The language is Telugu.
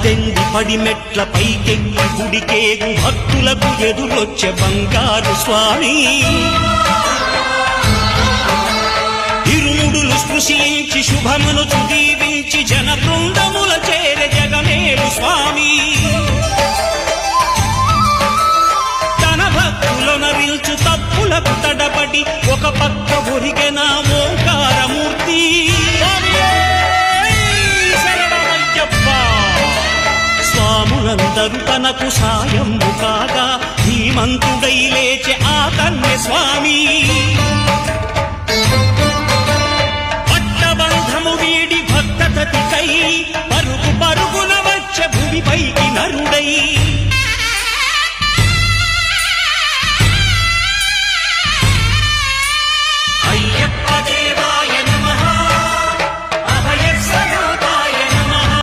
పద్దెనిమిది పడిమెట్ల పైకెక్కి గుడికేగు భక్తులకు ఎదురొచ్చే బంగారు స్వామి ఇరుముడులు స్పృశించి శుభమును దీవించి జన బృందముల చేరే జగమేలు స్వామి తన భక్తులను విల్చు తప్పులకు తడబడి ఒక పక్క ఒరిగెన ఓంకారమూర్తి స్వాములందరూ తనకు సాయము కాగా ధీమంతుడై లేచే ఆ కన్య స్వామి పట్టబంధము వీడి భక్తతతికై